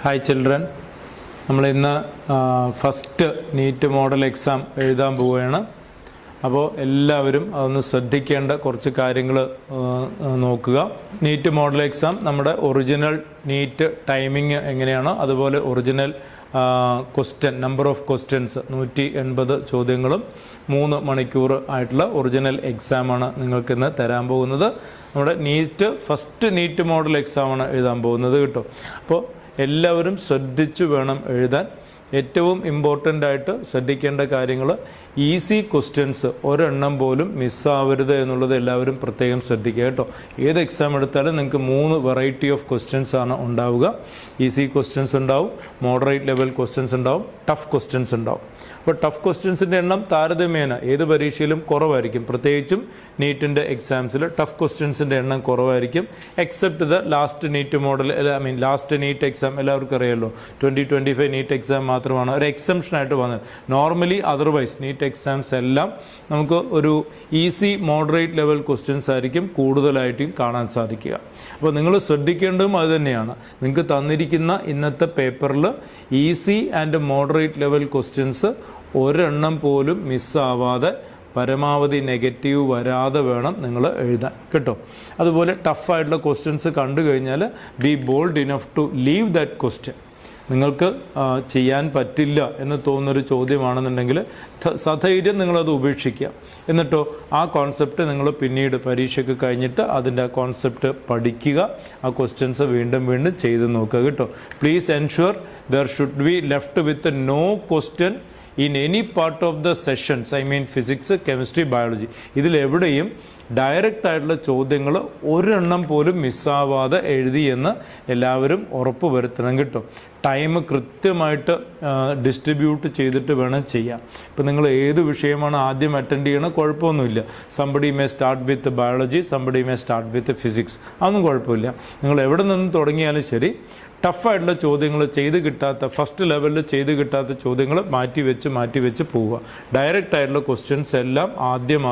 Hi children, നമ്മളിന്ന് first NEET model exam എഴുതാൻ പോവുകയാണ്. അപ്പോൾ എല്ലാവരും അതൊന്ന് ശ്രദ്ധിക്കേണ്ട കുറച്ച് കാര്യങ്ങൾ നോക്കുക. നീറ്റ് മോഡൽ എക്സാം നമ്മുടെ ഒറിജിനൽ നീറ്റ് ടൈമിങ് എങ്ങനെയാണോ അതുപോലെ original question number of questions 180 ചോദ്യങ്ങളും 3 മണിക്കൂർ ആയിട്ടുള്ള ഒറിജിനൽ എക്സാമാണ് നിങ്ങൾക്കിന്ന് തരാൻ പോകുന്നത്. നമ്മുടെ ഫസ്റ്റ് നീറ്റ് മോഡൽ എക്സാമാണ് എഴുതാൻ പോകുന്നത് കേട്ടോ. അപ്പോൾ എല്ലാവരും ശ്രദ്ധിച്ചു വേണം എഴുതാൻ. ഏറ്റവും ഇമ്പോർട്ടൻ്റ് ആയിട്ട് ശ്രദ്ധിക്കേണ്ട കാര്യങ്ങൾ, ഈസി ക്വസ്റ്റ്യൻസ് ഒരെണ്ണം പോലും മിസ്സാവരുത് എന്നുള്ളത് എല്ലാവരും പ്രത്യേകം ശ്രദ്ധിക്കുക കേട്ടോ. ഏത് എക്സാം എടുത്താലും നിങ്ങൾക്ക് 3 വെറൈറ്റി ഓഫ് ക്വസ്റ്റ്യൻസ് ആണ് ഉണ്ടാവുക. ഈസി ക്വസ്റ്റ്യൻസ് ഉണ്ടാവും, മോഡറേറ്റ് ലെവൽ ക്വസ്റ്റ്യൻസ് ഉണ്ടാവും, ടഫ് ക്വസ്റ്റ്യൻസ് ഉണ്ടാവും. അപ്പോൾ ടഫ് ക്വസ്റ്റ്യൻസിൻ്റെ എണ്ണം താരതമ്യേന ഏത് പരീക്ഷയിലും കുറവായിരിക്കും. പ്രത്യേകിച്ചും നീറ്റിൻ്റെ എക്സാംസിൽ ടഫ് ക്വസ്റ്റ്യൻസിൻ്റെ എണ്ണം കുറവായിരിക്കും. Except the last NEET model last NEET exam എല്ലാവർക്കും അറിയാമല്ലോ. 2025 നീറ്റ് എക്സാം മാത്രമാണ് ഒരു എക്സംഷനായിട്ട് വന്നത്. നോർമലി അതർവൈസ് നീറ്റ് എക്സാംസ് എല്ലാം നമുക്ക് ഒരു ഈസി മോഡറേറ്റ് ലെവൽ ക്വസ്റ്റ്യൻസ് ആയിരിക്കും കൂടുതലായിട്ടും കാണാൻ സാധിക്കുക. അപ്പോൾ നിങ്ങൾ ശ്രദ്ധിക്കേണ്ടതും അത് തന്നെയാണ്. നിങ്ങൾക്ക് തന്നിരിക്കുന്ന ഇന്നത്തെ പേപ്പറിൽ easy and moderate level questions ഒരെണ്ണം പോലും മിസ്സാവാതെ പരമാവധി നെഗറ്റീവ് വരാതെ വേണം നിങ്ങൾ എഴുതാൻ കേട്ടോ. അതുപോലെ ടഫായിട്ടുള്ള ക്വസ്റ്റ്യൻസ് കണ്ടു കഴിഞ്ഞാൽ be bold enough to leave that question. നിങ്ങൾക്ക് ചെയ്യാൻ പറ്റില്ല എന്ന് തോന്നുന്നൊരു ചോദ്യമാണെന്നുണ്ടെങ്കിൽ സധൈര്യം നിങ്ങളത് ഉപേക്ഷിക്കുക. എന്നിട്ടോ ആ കോൺസെപ്റ്റ് നിങ്ങൾ പിന്നീട് പരീക്ഷയ്ക്ക് കഴിഞ്ഞിട്ട് അതിൻ്റെ ആ കോൺസെപ്റ്റ് പഠിക്കുക. ആ ക്വസ്റ്റ്യൻസ് വീണ്ടും വീണ്ടും ചെയ്ത് നോക്കുക കേട്ടോ. Please ensure there should be left with no question in any part of the sessions. I mean physics, chemistry, biology. ഇതിലെവിടെയും ഡയറക്റ്റ് ആയിട്ടുള്ള ചോദ്യങ്ങൾ ഒരെണ്ണം പോലും മിസ്സാവാതെ എഴുതി എന്ന് എല്ലാവരും ഉറപ്പ് വരുത്തണം കേട്ടോ. ടൈം കൃത്യമായിട്ട് ഡിസ്ട്രിബ്യൂട്ട് ചെയ്തിട്ട് വേണം ചെയ്യാം. ഇപ്പം നിങ്ങൾ ഏത് വിഷയമാണ് ആദ്യം അറ്റൻഡ് ചെയ്യണം കുഴപ്പമൊന്നുമില്ല. Somebody may start with biology, somebody may start with physics, അതൊന്നും കുഴപ്പമില്ല. നിങ്ങൾ എവിടെ നിന്ന് തുടങ്ങിയാലും ശരി, ടഫായിട്ടുള്ള ചോദ്യങ്ങൾ ചെയ്ത് കിട്ടാത്ത ഫസ്റ്റ് ലെവലിൽ ചെയ്ത് കിട്ടാത്ത ചോദ്യങ്ങൾ മാറ്റി വെച്ച് പോവുക. ഡയറക്റ്റ് ആയിട്ടുള്ള ക്വസ്റ്റ്യൻസ് എല്ലാം ആദ്യം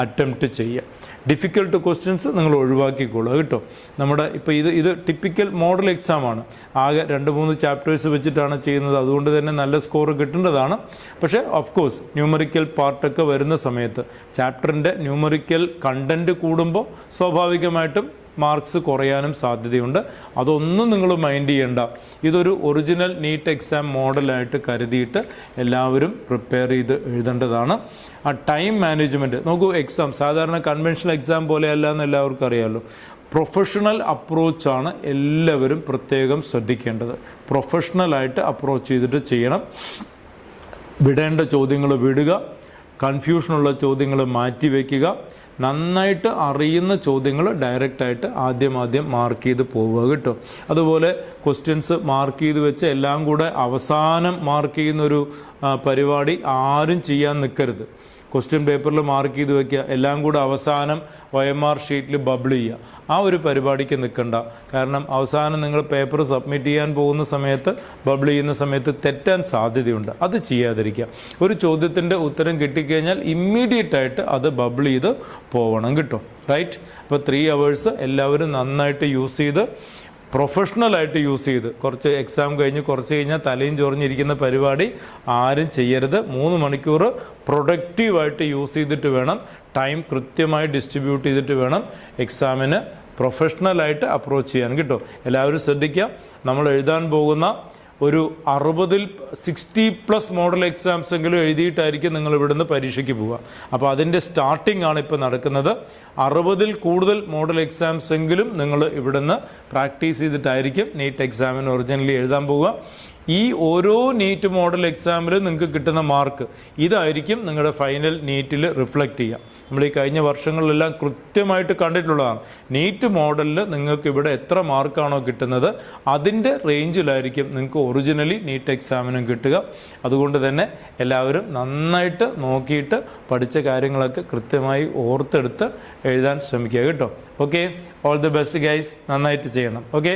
അറ്റംപ്റ്റ് ചെയ്യുക. ഡിഫിക്കൽട്ട് ക്വസ്റ്റ്യൻസ് നിങ്ങൾ ഒഴിവാക്കിക്കോളുക കേട്ടോ. നമ്മുടെ ഇപ്പോൾ ഇത് ടിപ്പിക്കൽ മോഡൽ എക്സാമാണ്. ആകെ 2-3 ചാപ്റ്റേഴ്സ് വെച്ചിട്ടാണ് ചെയ്യുന്നത്. അതുകൊണ്ട് തന്നെ നല്ല സ്കോർ കിട്ടേണ്ടതാണ്. പക്ഷേ ഓഫ് കോഴ്സ് ന്യൂമറിക്കൽ പാർട്ടൊക്കെ വരുന്ന സമയത്ത് ചാപ്റ്ററിൻ്റെ ന്യൂമറിക്കൽ കണ്ടൻറ്റ് കൂടുമ്പോൾ സ്വാഭാവികമായിട്ടും മാർക്സ് കുറയാനും സാധ്യതയുണ്ട്. അതൊന്നും നിങ്ങൾ മൈൻഡ് ചെയ്യണ്ട. ഇതൊരു ഒറിജിനൽ നീറ്റ് എക്സാം മോഡലായിട്ട് കരുതിയിട്ട് എല്ലാവരും പ്രിപ്പയർ ചെയ്ത് എഴുതേണ്ടതാണ്. ആ ടൈം മാനേജ്മെൻറ്റ് നോക്കൂ. എക്സാം സാധാരണ കൺവെൻഷണൽ എക്സാം പോലെയല്ല എന്ന് എല്ലാവർക്കും അറിയാമല്ലോ. പ്രൊഫഷണൽ അപ്രോച്ചാണ് എല്ലാവരും പ്രത്യേകം ശ്രദ്ധിക്കേണ്ടത്. പ്രൊഫഷണലായിട്ട് അപ്രോച്ച് ചെയ്തിട്ട് ചെയ്യണം. വിടേണ്ട ചോദ്യങ്ങൾ വിടുക, കൺഫ്യൂഷനുള്ള ചോദ്യങ്ങൾ മാറ്റി വയ്ക്കുക. നന്നായിട്ട് അറിയുന്ന ചോദ്യങ്ങൾ ഡയറക്റ്റായിട്ട് ആദ്യം മാർക്ക് ചെയ്ത് പോവുക കേട്ടോ. അതുപോലെ ക്വസ്റ്റ്യൻസ് മാർക്ക് ചെയ്ത് വെച്ച് എല്ലാം കൂടെ അവസാനം മാർക്ക് ചെയ്യുന്നൊരു പരിപാടി ആരും ചെയ്യാൻ നിൽക്കരുത്. ക്വസ്റ്റ്യൻ പേപ്പറിൽ മാർക്ക് ചെയ്ത് വയ്ക്കുക, എല്ലാം കൂടെ അവസാനം OMR ഷീറ്റിൽ ബബിൾ ചെയ്യുക. ആ ഒരു പരിപാടിക്ക് നിൽക്കണ്ട. കാരണം അവസാനം നിങ്ങൾ പേപ്പർ സബ്മിറ്റ് ചെയ്യാൻ പോകുന്ന സമയത്ത് ബബിൾ ചെയ്യുന്ന സമയത്ത് തെറ്റാൻ സാധ്യതയുണ്ട്. അത് ചെയ്യാതിരിക്കുക. ഒരു ചോദ്യത്തിൻ്റെ ഉത്തരം കിട്ടിക്കഴിഞ്ഞാൽ ഇമ്മീഡിയറ്റ് ആയിട്ട് അത് ബബിൾ ചെയ്ത് പോവണം കേട്ടോ. റൈറ്റ്? അപ്പോൾ 3 hours എല്ലാവരും നന്നായിട്ട് യൂസ് ചെയ്ത് പ്രൊഫഷണലായിട്ട് യൂസ് ചെയ്ത് കുറച്ച് എക്സാം കഴിഞ്ഞ് കുറച്ച് കഴിഞ്ഞാൽ തലയും ചൊറിഞ്ഞിരിക്കുന്ന പരിപാടി ആരും ചെയ്യരുത്. 3 മണിക്കൂർ പ്രൊഡക്റ്റീവായിട്ട് യൂസ് ചെയ്തിട്ട് വേണം, ടൈം കൃത്യമായി ഡിസ്ട്രിബ്യൂട്ട് ചെയ്തിട്ട് വേണം എക്സാമിന് പ്രൊഫഷണലായിട്ട് അപ്രോച്ച് ചെയ്യാൻ കേട്ടോ. എല്ലാവരും ശ്രദ്ധിക്കാം. നമ്മൾ എഴുതാൻ പോകുന്ന ഒരു 60+ മോഡൽ എക്സാംസ് എങ്കിലും എഴുതിയിട്ടായിരിക്കും നിങ്ങൾ ഇവിടുന്ന് പരീക്ഷയ്ക്ക് പോവുക. അപ്പോൾ അതിൻ്റെ സ്റ്റാർട്ടിംഗ് ആണ് ഇപ്പോൾ നടക്കുന്നത്. 60 കൂടുതൽ മോഡൽ എക്സാംസ് എങ്കിലും നിങ്ങൾ ഇവിടുന്ന് പ്രാക്ടീസ് ചെയ്തിട്ടായിരിക്കും നീറ്റ് എക്സാമിന് ഒറിജിനലി എഴുതാൻ പോവുക. ഈ ഓരോ നീറ്റ് മോഡൽ എക്സാമിലും നിങ്ങൾക്ക് കിട്ടുന്ന മാർക്ക് ഇതായിരിക്കും നിങ്ങളുടെ ഫൈനൽ നീറ്റിൽ റിഫ്ലക്റ്റ് ചെയ്യുക. നമ്മൾ ഈ കഴിഞ്ഞ വർഷങ്ങളിലെല്ലാം കൃത്യമായിട്ട് കണ്ടിട്ടുള്ളതാണ്. നീറ്റ് മോഡലിൽ നിങ്ങൾക്ക് ഇവിടെ എത്ര മാർക്കാണോ കിട്ടുന്നത് അതിൻ്റെ റേഞ്ചിലായിരിക്കും നിങ്ങൾക്ക് ഒറിജിനലി നീറ്റ് എക്സാമിനും കിട്ടുക. അതുകൊണ്ട് തന്നെ എല്ലാവരും നന്നായിട്ട് നോക്കിയിട്ട് പഠിച്ച കാര്യങ്ങളൊക്കെ കൃത്യമായി ഓർത്തെടുത്ത് എഴുതാൻ ശ്രമിക്കുക കേട്ടോ. Okay, all the best guys. നന്നായിട്ട് ചെയ്യണം. Okay,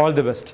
all the best.